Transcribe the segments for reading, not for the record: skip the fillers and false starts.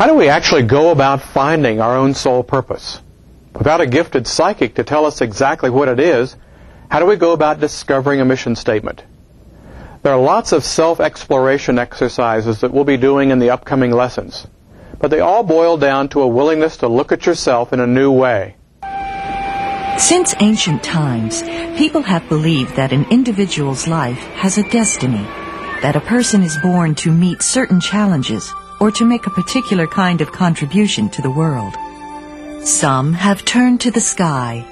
How do we actually go about finding our own soul purpose? Without a gifted psychic to tell us exactly what it is, how do we go about discovering a mission statement? There are lots of self-exploration exercises that we'll be doing in the upcoming lessons, but they all boil down to a willingness to look at yourself in a new way. Since ancient times, people have believed that an individual's life has a destiny, that a person is born to meet certain challenges or to make a particular kind of contribution to the world. Some have turned to the sky.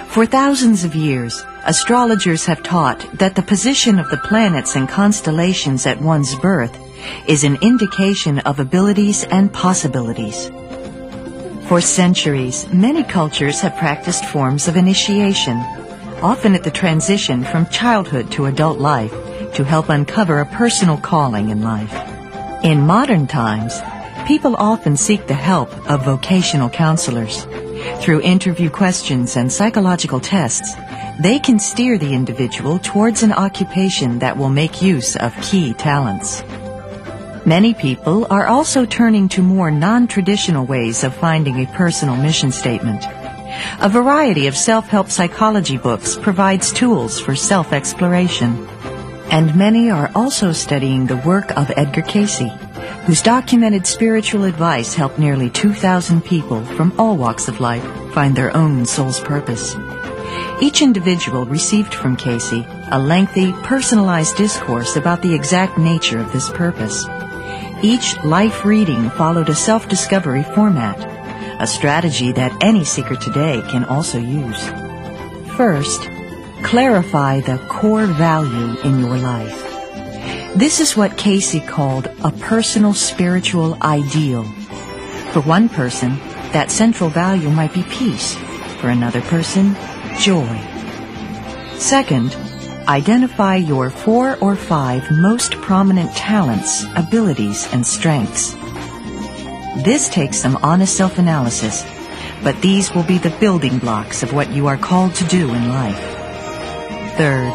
For thousands of years, astrologers have taught that the position of the planets and constellations at one's birth is an indication of abilities and possibilities. For centuries, many cultures have practiced forms of initiation, often at the transition from childhood to adult life, to help uncover a personal calling in life. In modern times, people often seek the help of vocational counselors. Through interview questions and psychological tests, they can steer the individual towards an occupation that will make use of key talents. Many people are also turning to more non-traditional ways of finding a personal mission statement. A variety of self-help psychology books provides tools for self-exploration. And many are also studying the work of Edgar Cayce, whose documented spiritual advice helped nearly 2,000 people from all walks of life find their own soul's purpose. Each individual received from Cayce a lengthy, personalized discourse about the exact nature of this purpose. Each life reading followed a self-discovery format, a strategy that any seeker today can also use. First, clarify the core value in your life. This is what Cayce called a personal spiritual ideal. For one person, that central value might be peace. For another person, joy. Second, identify your 4 or 5 most prominent talents, abilities, and strengths. This takes some honest self-analysis, but these will be the building blocks of what you are called to do in life. Third,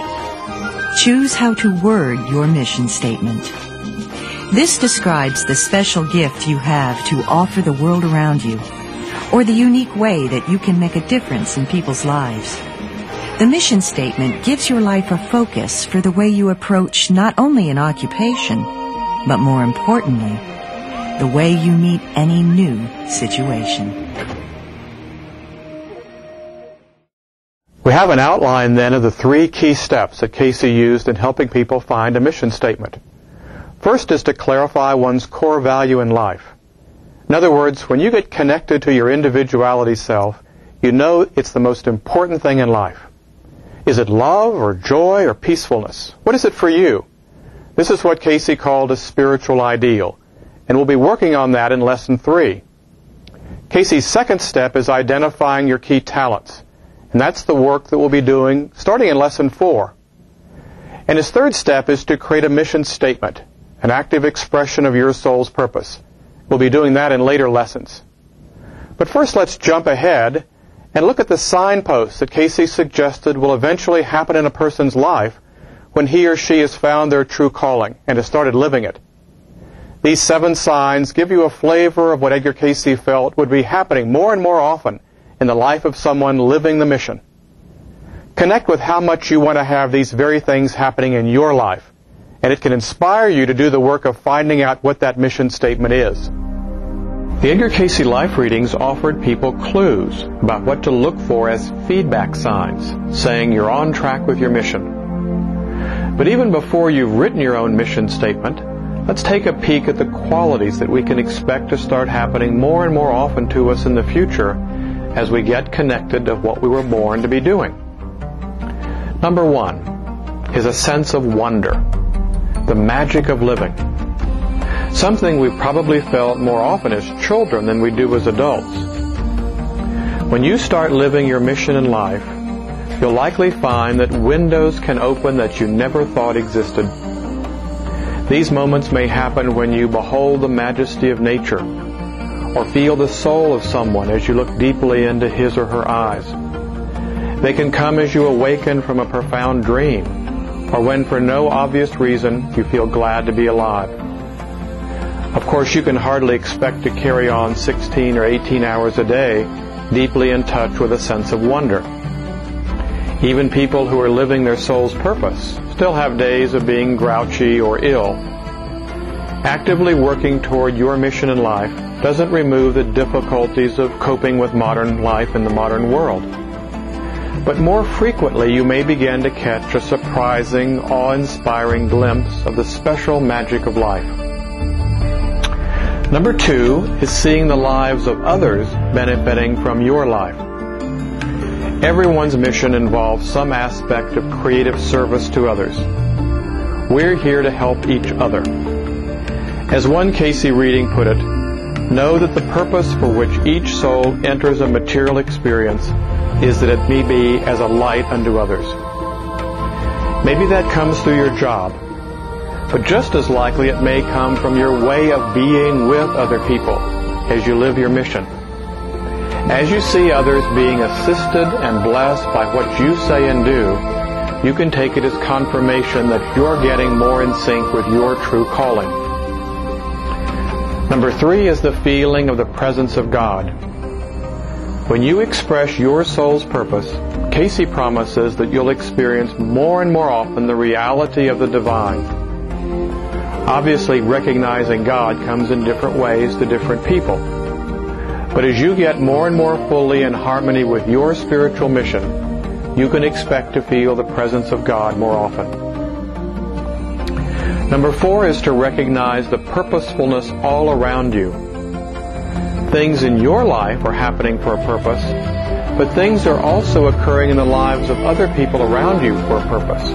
choose how to word your mission statement. This describes the special gift you have to offer the world around you, or the unique way that you can make a difference in people's lives. The mission statement gives your life a focus for the way you approach not only an occupation, but more importantly, the way you meet any new situation. We have an outline then of the 3 key steps that Cayce used in helping people find a mission statement. First is to clarify one's core value in life. In other words, when you get connected to your individuality self, you know it's the most important thing in life. Is it love or joy or peacefulness? What is it for you? This is what Cayce called a spiritual ideal, and we'll be working on that in Lesson 3. Cayce's second step is identifying your key talents, and that's the work that we'll be doing starting in Lesson 4. And his third step is to create a mission statement, an active expression of your soul's purpose. We'll be doing that in later lessons. But first, let's jump ahead and look at the signposts that Cayce suggested will eventually happen in a person's life when he or she has found their true calling and has started living it. These 7 signs give you a flavor of what Edgar Cayce felt would be happening more and more often in the life of someone living the mission. Connect with how much you want to have these very things happening in your life, and it can inspire you to do the work of finding out what that mission statement is. The Edgar Cayce life readings offered people clues about what to look for as feedback signs, saying you're on track with your mission. But even before you've written your own mission statement, let's take a peek at the qualities that we can expect to start happening more and more often to us in the future as we get connected to what we were born to be doing. Number 1 is a sense of wonder, the magic of living. Something we probably felt more often as children than we do as adults. When you start living your mission in life, you'll likely find that windows can open that you never thought existed. These moments may happen when you behold the majesty of nature, or feel the soul of someone as you look deeply into his or her eyes. They can come as you awaken from a profound dream, or when for no obvious reason you feel glad to be alive. Of course, you can hardly expect to carry on 16 or 18 hours a day, deeply in touch with a sense of wonder. Even people who are living their soul's purpose still have days of being grouchy or ill. Actively working toward your mission in life doesn't remove the difficulties of coping with modern life in the modern world. But more frequently, you may begin to catch a surprising, awe-inspiring glimpse of the special magic of life. Number 2 is seeing the lives of others benefiting from your life. Everyone's mission involves some aspect of creative service to others. We're here to help each other. As one Casey reading put it, know that the purpose for which each soul enters a material experience is that it may be as a light unto others. Maybe that comes through your job, but just as likely it may come from your way of being with other people as you live your mission. As you see others being assisted and blessed by what you say and do, you can take it as confirmation that you're getting more in sync with your true calling. Number 3 is the feeling of the presence of God. When you express your soul's purpose, Casey promises that you'll experience more and more often the reality of the divine. Obviously, recognizing God comes in different ways to different people. But as you get more and more fully in harmony with your spiritual mission, you can expect to feel the presence of God more often. Number 4 is to recognize the purposefulness all around you. Things in your life are happening for a purpose, but things are also occurring in the lives of other people around you for a purpose.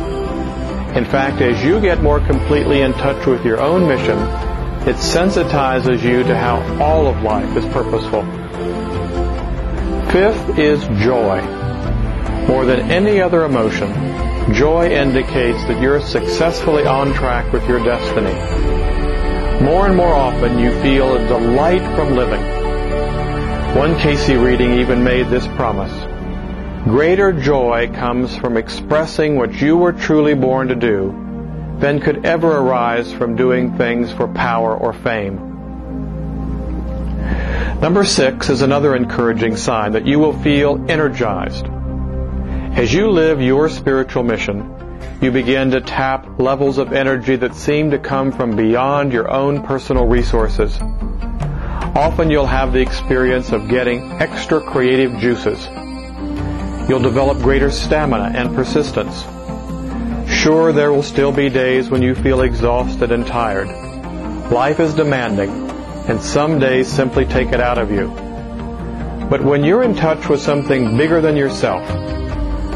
In fact, as you get more completely in touch with your own mission, it sensitizes you to how all of life is purposeful. 5th is joy. More than any other emotion, joy indicates that you're successfully on track with your destiny. More and more often you feel a delight from living. One Casey reading even made this promise: greater joy comes from expressing what you were truly born to do than could ever arise from doing things for power or fame. Number 6 is another encouraging sign that you will feel energized. As you live your spiritual mission, you begin to tap levels of energy that seem to come from beyond your own personal resources. Often you'll have the experience of getting extra creative juices. You'll develop greater stamina and persistence. Sure, there will still be days when you feel exhausted and tired. Life is demanding, and some days simply take it out of you. But when you're in touch with something bigger than yourself,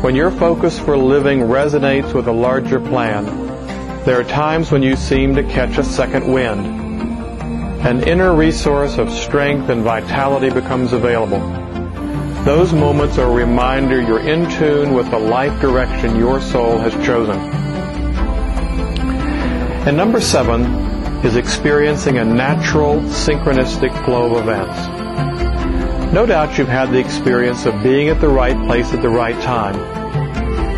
when your focus for living resonates with a larger plan, there are times when you seem to catch a second wind. An inner resource of strength and vitality becomes available. Those moments are a reminder you're in tune with the life direction your soul has chosen. And number 7 is experiencing a natural, synchronistic flow of events. No doubt you've had the experience of being at the right place at the right time.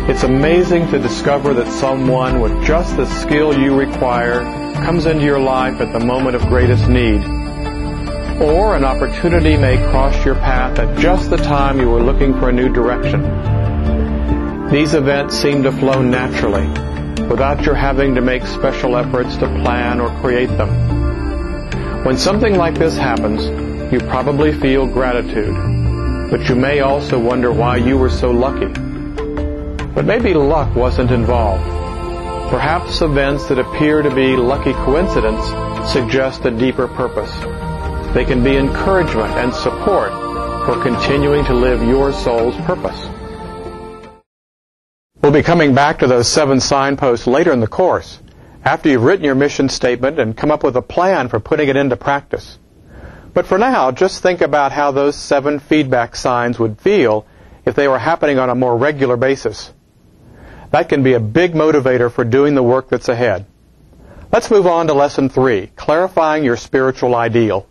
It's amazing to discover that someone with just the skill you require comes into your life at the moment of greatest need. Or an opportunity may cross your path at just the time you were looking for a new direction. These events seem to flow naturally, without your having to make special efforts to plan or create them. When something like this happens, you probably feel gratitude, but you may also wonder why you were so lucky. But maybe luck wasn't involved. Perhaps events that appear to be lucky coincidence suggest a deeper purpose. They can be encouragement and support for continuing to live your soul's purpose. We'll be coming back to those 7 signposts later in the course, after you've written your mission statement and come up with a plan for putting it into practice. But for now, just think about how those 7 feedback signs would feel if they were happening on a more regular basis. That can be a big motivator for doing the work that's ahead. Let's move on to Lesson 3, clarifying your spiritual ideal.